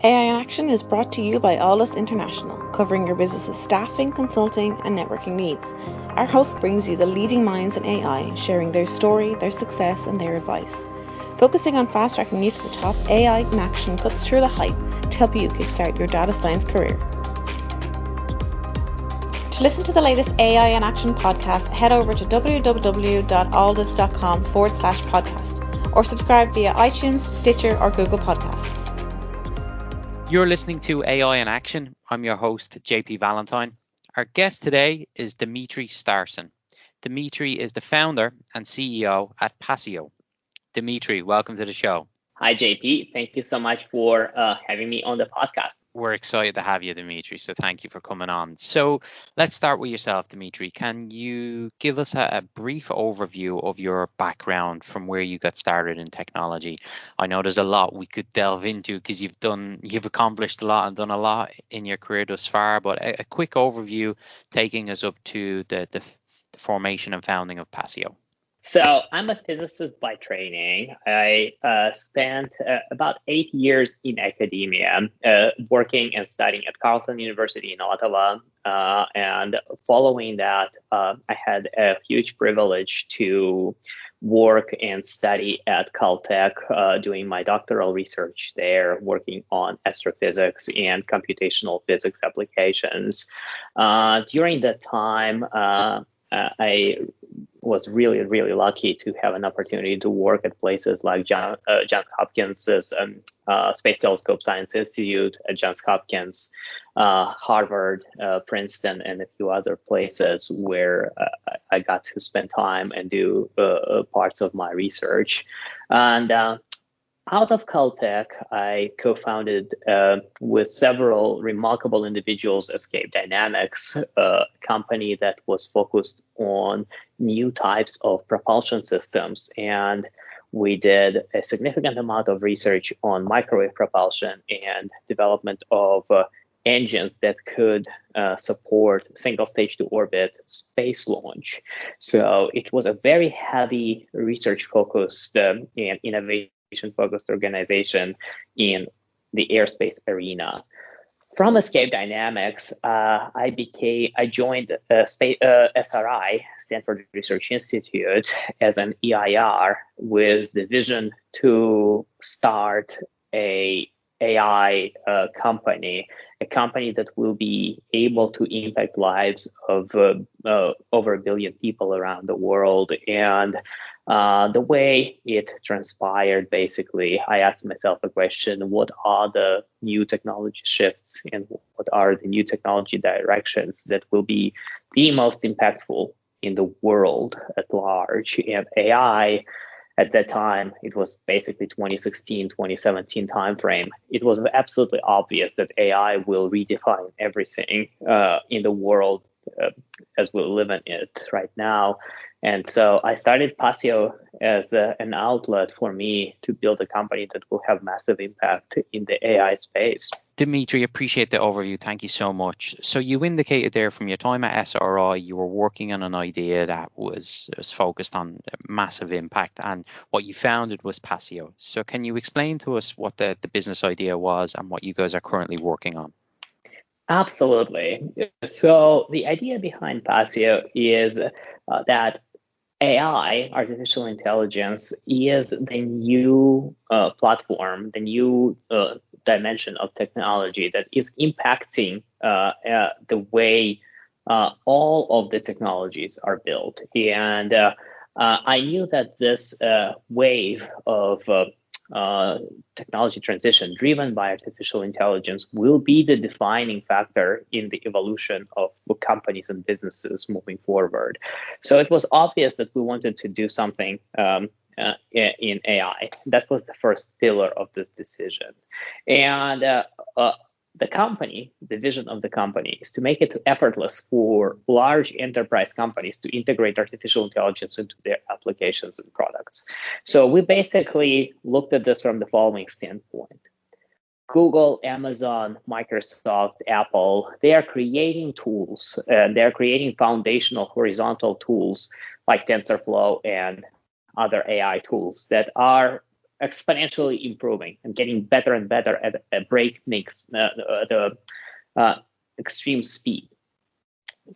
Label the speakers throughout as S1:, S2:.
S1: AI in Action is brought to you by Alldus International, covering your business's staffing, consulting, and networking needs. Our host brings you the leading minds in AI, sharing their story, their success, and their advice. Focusing on fast-tracking you to the top, AI in Action cuts through the hype to help you kickstart your data science career. To listen to the latest AI in Action podcast, head over to www.alldus.com/podcast or subscribe via iTunes, Stitcher, or Google Podcasts.
S2: You're listening to AI in Action. I'm your host, JP Valentine. Our guest today is Dmitriy Starson. Dmitriy is the founder and CEO at Passio. Dmitriy, welcome to the show.
S3: Hi, JP. Thank you so much for having me on the podcast.
S2: We're excited to have you, Dmitriy, so thank you for coming on. So let's start with yourself, Dmitriy. Can you give us a brief overview of your background from where you got started in technology? I know there's a lot we could delve into because you've accomplished a lot and done a lot in your career thus far, but a quick overview taking us up to the formation and founding of Passio.
S3: So I'm a physicist by training. I spent about 8 years in academia, working and studying at Carleton University in Ottawa. And following that, I had a huge privilege to work and study at Caltech, doing my doctoral research there, working on astrophysics and computational physics applications. During that time, I was really, really lucky to have an opportunity to work at places like Johns Hopkins Space Telescope Science Institute, at Johns Hopkins, Harvard, Princeton, and a few other places where I got to spend time and do parts of my research. And out of Caltech, I co-founded with several remarkable individuals Escape Dynamics, a company that was focused on new types of propulsion systems. And we did a significant amount of research on microwave propulsion and development of engines that could support single stage to orbit space launch. So it was a very heavy research focused and innovation-focused organization in the airspace arena. From Escape Dynamics, I joined SRI, Stanford Research Institute, as an EIR with the vision to start a AI company, a company that will be able to impact lives of over 1 billion people around the world. And the way it transpired, basically, I asked myself a question: what are the new technology shifts and what are the new technology directions that will be the most impactful in the world at large? And AI, at that time, it was basically 2016, 2017 timeframe. It was absolutely obvious that AI will redefine everything in the world as we live in it right now. And so I started Passio as an outlet for me to build a company that will have massive impact in the AI space.
S2: Dmitriy, appreciate the overview. Thank you so much. So you indicated there from your time at SRI, you were working on an idea that was focused on massive impact, and what you founded was Passio. So can you explain to us what the business idea was and what you guys are currently working on?
S3: Absolutely. So the idea behind Passio is that AI, artificial intelligence, is the new platform, the new dimension of technology that is impacting the way all of the technologies are built. And I knew that this wave of technology transition driven by artificial intelligence will be the defining factor in the evolution of companies and businesses moving forward. So it was obvious that we wanted to do something in AI. That was the first pillar of this decision. And the vision of the company is to make it effortless for large enterprise companies to integrate artificial intelligence into their applications and products. So we basically looked at this from the following standpoint. Google, Amazon, Microsoft, Apple, they are creating tools, and they're creating foundational horizontal tools like TensorFlow and other AI tools that are exponentially improving and getting better and better at breaknecks, extreme speed.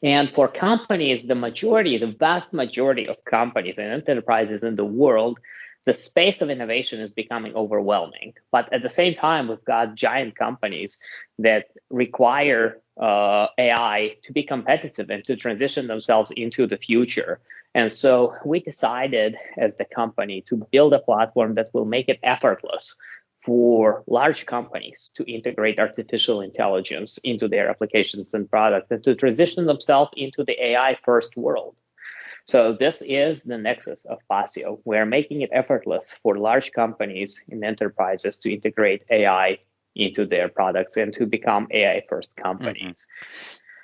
S3: And for companies, the vast majority of companies and enterprises in the world, the space of innovation is becoming overwhelming. But at the same time, we've got giant companies that require AI to be competitive and to transition themselves into the future. And so we decided as the company to build a platform that will make it effortless for large companies to integrate artificial intelligence into their applications and products and to transition themselves into the AI first world. So this is the nexus of Passio. We're making it effortless for large companies and enterprises to integrate AI into their products and to become AI first companies.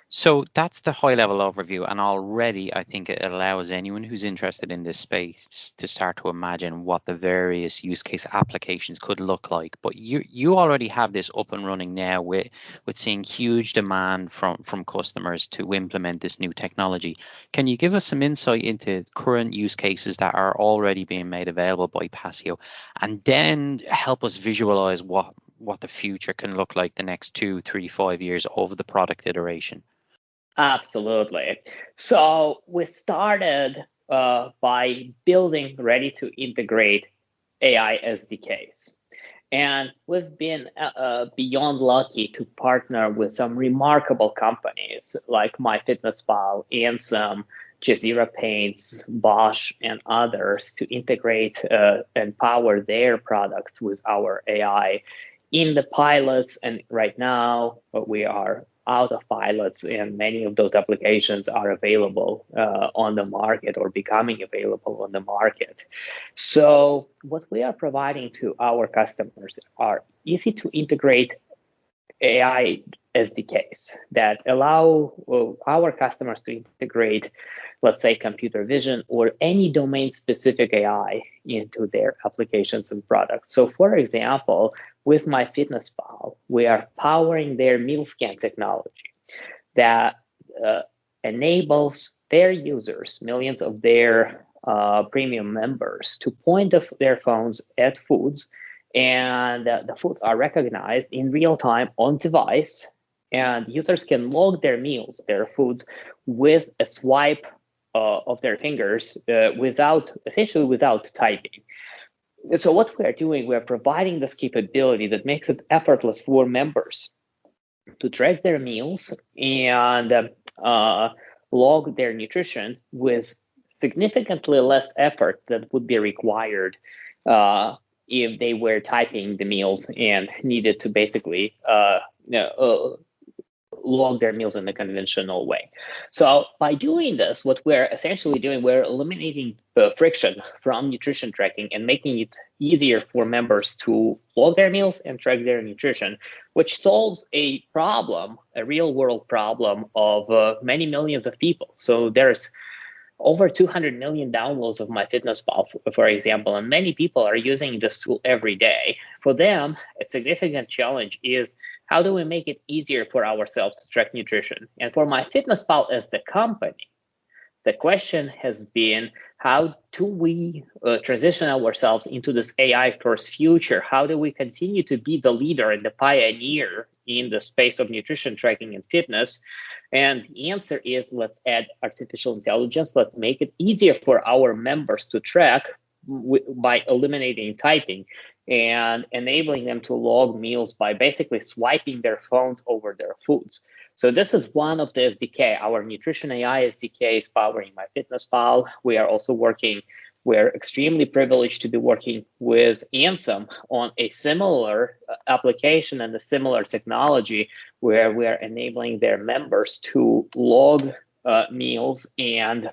S2: So that's the high level overview, and already I think it allows anyone who's interested in this space to start to imagine what the various use case applications could look like. But you already have this up and running now with seeing huge demand from customers to implement this new technology. Can you give us some insight into current use cases that are already being made available by Passio, and then help us visualize what the future can look like the next 2, 3, 5 years of the product iteration?
S3: Absolutely. So we started by building ready to integrate AI SDKs. And we've been beyond lucky to partner with some remarkable companies like MyFitnessPal, Ansem, Jazeera Paints, Bosch, and others to integrate and power their products with our AI in the pilots. And right now we are out of pilots, and many of those applications are available on the market or becoming available on the market. So what we are providing to our customers are easy to integrate AI SDKs that allow our customers to integrate, let's say, computer vision or any domain-specific AI into their applications and products. So, for example, with MyFitnessPal, we are powering their meal scan technology that enables their users, millions of their premium members, to point their phones at foods, and the foods are recognized in real time on device, and users can log their meals, their foods, with a swipe of their fingers without typing. So what we are doing, we are providing this capability that makes it effortless for members to track their meals and log their nutrition with significantly less effort that would be required if they were typing the meals and needed to basically log their meals in the conventional way. So by doing this, what we're essentially doing, we're eliminating friction from nutrition tracking and making it easier for members to log their meals and track their nutrition, which solves a problem, a real world problem of many millions of people. So there's over 200 million downloads of MyFitnessPal, for example, and many people are using this tool every day. For them, a significant challenge is how do we make it easier for ourselves to track nutrition? And for MyFitnessPal as the company, the question has been, how do we transition ourselves into this AI-first future? How do we continue to be the leader and the pioneer in the space of nutrition tracking and fitness? And the answer is, let's add artificial intelligence. Let's make it easier for our members to track by eliminating typing and enabling them to log meals by basically swiping their phones over their foods. So this is one of the SDK. Our Nutrition AI SDK is powering MyFitnessPal. We're extremely privileged to be working with Ansem on a similar application and a similar technology where we are enabling their members to log meals and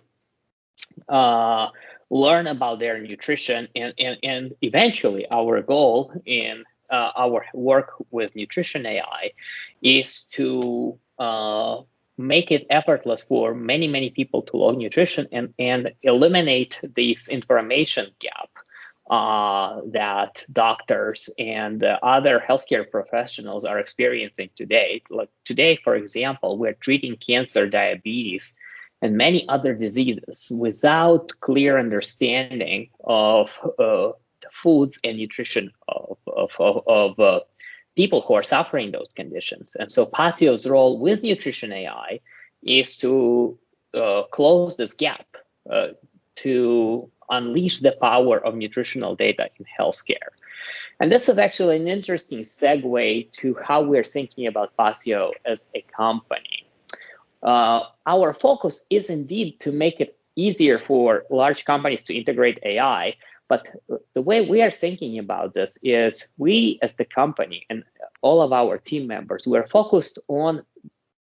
S3: learn about their nutrition. And eventually our goal in our work with Nutrition AI is to make it effortless for many, many people to log nutrition and eliminate this information gap that doctors and other healthcare professionals are experiencing today. Like today, for example, we're treating cancer, diabetes, and many other diseases without clear understanding of the foods and nutrition of people who are suffering those conditions. And so Passio's role with nutrition AI is to close this gap, to unleash the power of nutritional data in healthcare. And this is actually an interesting segue to how we're thinking about Passio as a company. Our focus is indeed to make it easier for large companies to integrate AI. But the way we are thinking about this is we as the company and all of our team members, we're focused on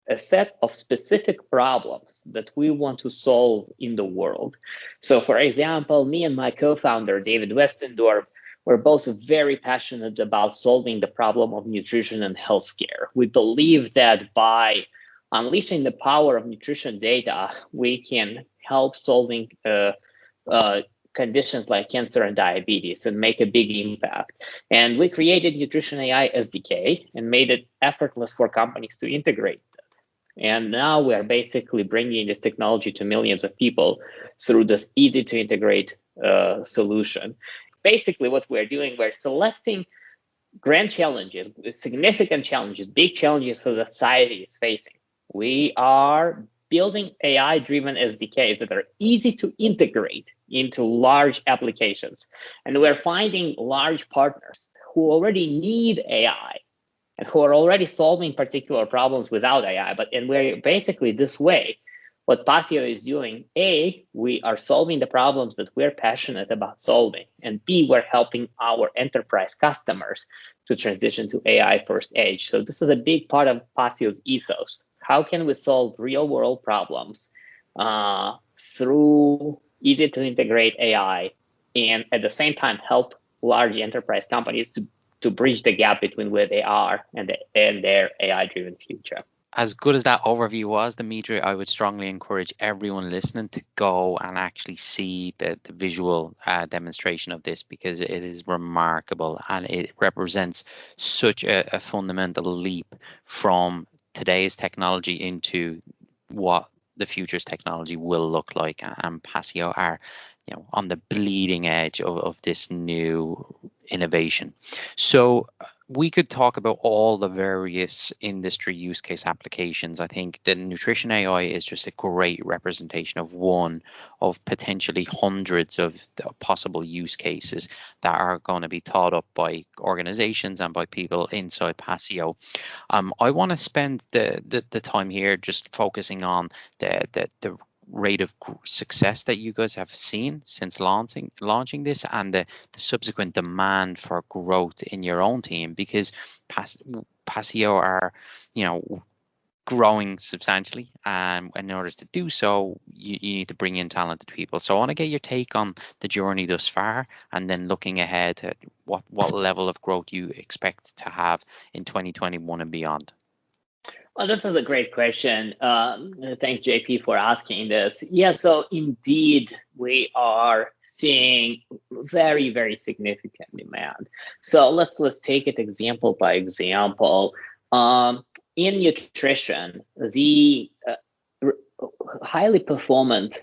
S3: a set of specific problems that we want to solve in the world. So for example, me and my co-founder, David Westendorf, we're both very passionate about solving the problem of nutrition and healthcare. We believe that by unleashing the power of nutrition data, we can help solving conditions like cancer and diabetes and make a big impact. And we created Nutrition AI SDK and made it effortless for companies to integrate that. And now we are basically bringing this technology to millions of people through this easy to integrate solution. Basically what we're doing, we're selecting grand challenges, significant challenges, big challenges the society is facing. We are building AI-driven SDKs that are easy to integrate into large applications. And we're finding large partners who already need AI and who are already solving particular problems without AI. And we're basically this way, what Passio is doing, A, we are solving the problems that we're passionate about solving, and B, we're helping our enterprise customers to transition to AI first age. So this is a big part of Passio's ethos. How can we solve real world problems through easy to integrate AI and at the same time help large enterprise companies to bridge the gap between where they are and their AI-driven future?
S2: As good as that overview was, Dmitry, I would strongly encourage everyone listening to go and actually see the visual demonstration of this, because it is remarkable and it represents such a fundamental leap from today's technology into what the future's technology will look like. And Passio are, on the bleeding edge of this new innovation. So we could talk about all the various industry use case applications. I think the Nutrition AI is just a great representation of one of potentially hundreds of possible use cases that are going to be thought up by organizations and by people inside Passio. I want to spend the time here just focusing on the rate of success that you guys have seen since launching this, and the subsequent demand for growth in your own team, because Passio are growing substantially, and in order to do so you need to bring in talented people. So I want to get your take on the journey thus far, and then looking ahead at what level of growth you expect to have in 2021 and beyond.
S3: Well, this is a great question. Thanks, JP, for asking this. Yeah, so indeed, we are seeing very, very significant demand. So let's take it example by example. In nutrition, the highly performant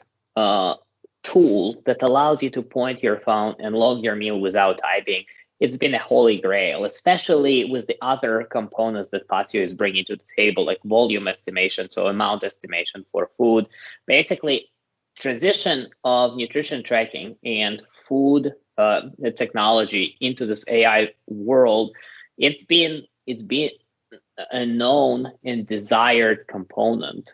S3: tool that allows you to point your phone and log your meal without typing, it's been a holy grail, especially with the other components that Passio is bringing to the table, like volume estimation, so amount estimation for food. Basically, transition of nutrition tracking and food technology into this AI world, it's been a known and desired component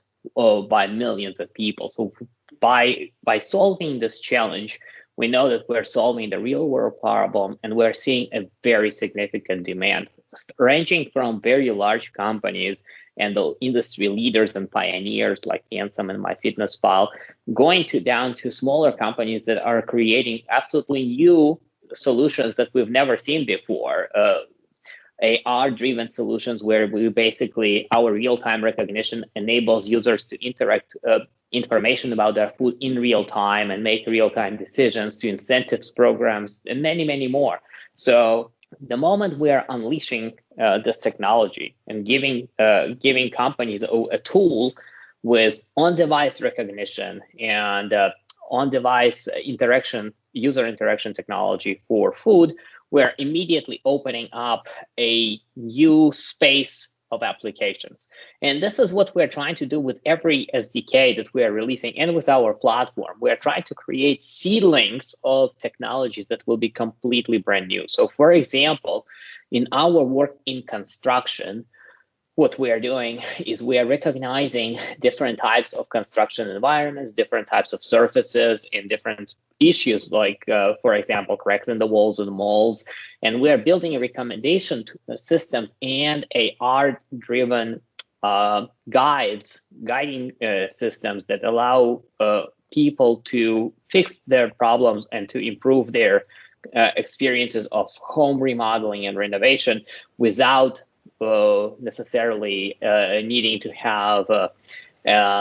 S3: by millions of people. So by solving this challenge, we know that we're solving the real world problem, and we're seeing a very significant demand, ranging from very large companies and the industry leaders and pioneers like Ansem and MyFitnessPal, going down to smaller companies that are creating absolutely new solutions that we've never seen before. AR-driven solutions where our real-time recognition enables users to interact information about their food in real time and make real-time decisions, to incentives programs, and many, many more. So the moment we are unleashing this technology and giving companies a tool with on-device recognition and on-device user interaction technology for food, we're immediately opening up a new space of applications. And this is what we're trying to do with every SDK that we are releasing and with our platform. We're trying to create seedlings of technologies that will be completely brand new. So for example, in our work in construction, what we are doing is we are recognizing different types of construction environments, different types of surfaces, and different issues like, for example, cracks in the walls and molds. And we are building a recommendation systems and AR-driven guiding systems that allow people to fix their problems and to improve their experiences of home remodeling and renovation without necessarily needing to have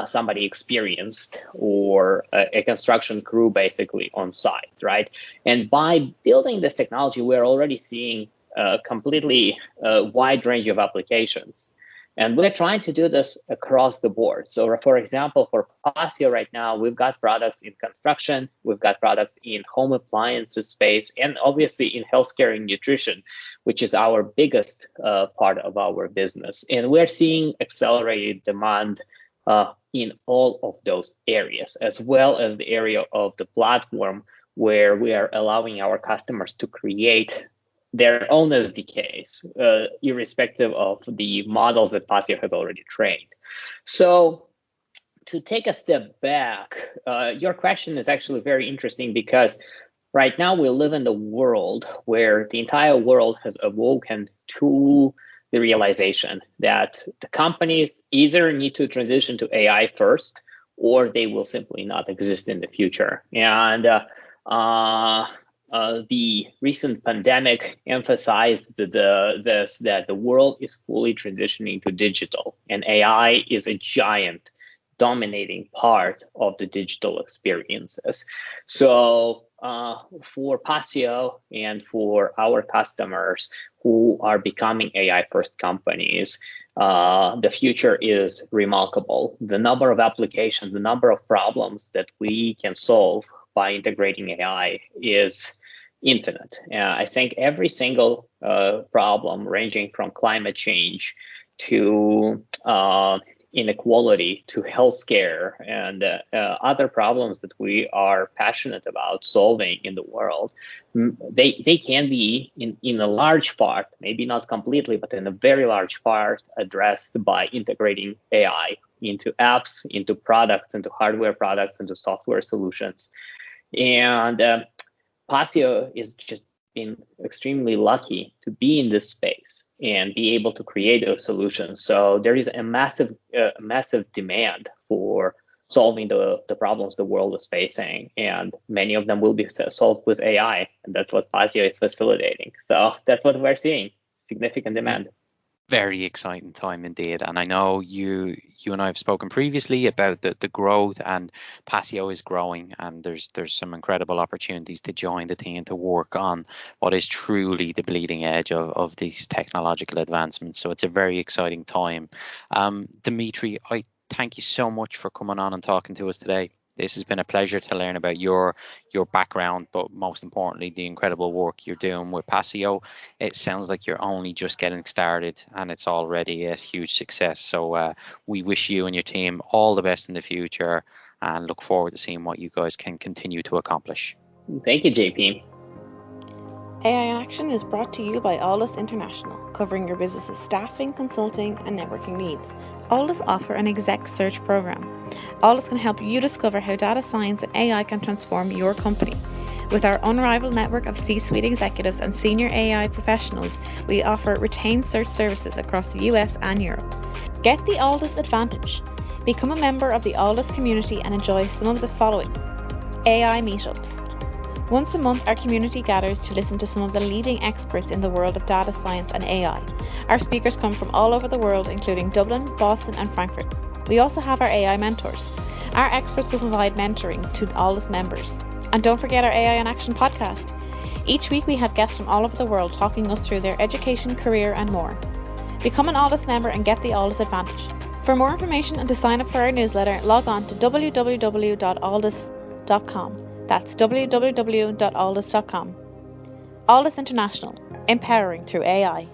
S3: somebody experienced or a construction crew basically on site, right? And by building this technology, we're already seeing a completely wide range of applications. And we're trying to do this across the board. So for example, for Passio right now, we've got products in construction, we've got products in home appliances space, and obviously in healthcare and nutrition, which is our biggest part of our business. And we're seeing accelerated demand in all of those areas, as well as the area of the platform where we are allowing our customers to create their own SDKs, irrespective of the models that Passio has already trained. So to take a step back, your question is actually very interesting because right now we live in the world where the entire world has awoken to the realization that the companies either need to transition to AI first, or they will simply not exist in the future. And the recent pandemic emphasized that the world is fully transitioning to digital, and AI is a giant dominating part of the digital experiences. So for Passio and for our customers who are becoming AI first companies, the future is remarkable. The number of applications, the number of problems that we can solve by integrating AI is infinite. I think every single problem, ranging from climate change to inequality to healthcare and other problems that we are passionate about solving in the world, they can be in a large part, maybe not completely, but in a very large part, addressed by integrating AI into apps, into products, into hardware products, into software solutions. And Passio is just been extremely lucky to be in this space and be able to create those solutions. So there is a massive demand for solving the problems the world is facing, and many of them will be solved with AI, and that's what Passio is facilitating. So that's what we're seeing, significant demand.
S2: Very exciting time indeed. And I know you and I have spoken previously about the growth, and Passio is growing, and there's some incredible opportunities to join the team to work on what is truly the bleeding edge of these technological advancements. So it's a very exciting time. Dmitry, I thank you so much for coming on and talking to us today. This has been a pleasure to learn about your background, but most importantly, the incredible work you're doing with Passio. It sounds like you're only just getting started, and it's already a huge success. So we wish you and your team all the best in the future, and look forward to seeing what you guys can continue to accomplish.
S3: Thank you, JP.
S1: AI in Action is brought to you by Alldus International, covering your business's staffing, consulting, and networking needs. Alldus offer an exec search program. Alldus can help you discover how data science and AI can transform your company. With our unrivaled network of C-suite executives and senior AI professionals, we offer retained search services across the US and Europe. Get the Alldus advantage. Become a member of the Alldus community and enjoy some of the following: AI meetups. Once a month, our community gathers to listen to some of the leading experts in the world of data science and AI. Our speakers come from all over the world, including Dublin, Boston, and Frankfurt. We also have our AI mentors. Our experts will provide mentoring to Alldus members. And don't forget our AI in Action podcast. Each week we have guests from all over the world talking us through their education, career, and more. Become an Alldus member and get the Alldus advantage. For more information and to sign up for our newsletter, log on to www.alldus.com. alldus.com. That's www.alldus.com. Alldus International, empowering through AI.